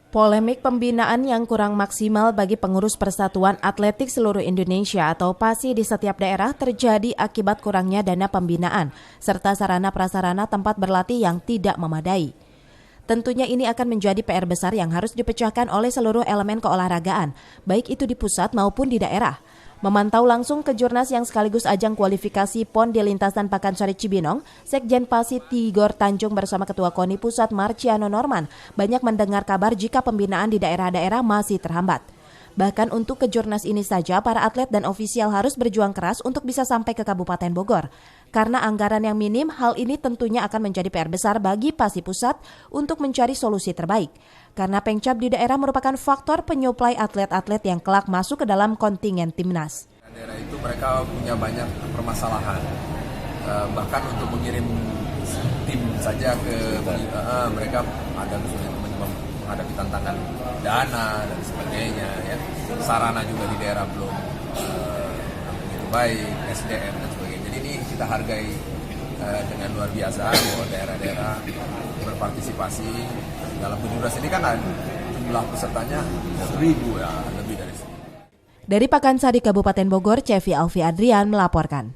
Polemik pembinaan yang kurang maksimal bagi pengurus Persatuan Atletik Seluruh Indonesia atau PASI di setiap daerah terjadi akibat kurangnya dana pembinaan, serta sarana prasarana tempat berlatih yang tidak memadai. Tentunya ini akan menjadi PR besar yang harus dipecahkan oleh seluruh elemen keolahragaan, baik itu di pusat maupun di daerah. Memantau langsung Kejurnas yang sekaligus ajang kualifikasi PON di lintasan Pakansari Cibinong, Sekjen PASI Tigor Tanjung bersama Ketua KONI Pusat Marciano Norman banyak mendengar kabar jika pembinaan di daerah-daerah masih terhambat. Bahkan untuk Kejurnas ini saja, para atlet dan ofisial harus berjuang keras untuk bisa sampai ke Kabupaten Bogor. Karena anggaran yang minim, hal ini tentunya akan menjadi PR besar bagi PASI Pusat untuk mencari solusi terbaik. Karena pengcap di daerah merupakan faktor penyuplai atlet-atlet yang kelak masuk ke dalam kontingen timnas. Daerah itu mereka punya banyak permasalahan. Bahkan untuk mengirim tim saja ke mereka ada kesulitan menghadapi tantangan dana dan sebagainya, ya. Sarana juga di daerah belum begitu baik, SDM dan sebagainya. Jadi ini kita hargai dengan luar biasa bahwa daerah-daerah berpartisipasi dalam Kejurnas ini kan jumlah pesertanya 1.000 ya, lebih dari 1.000. Dari Pakansari Kabupaten Bogor, Cevi Alfi Adrian melaporkan.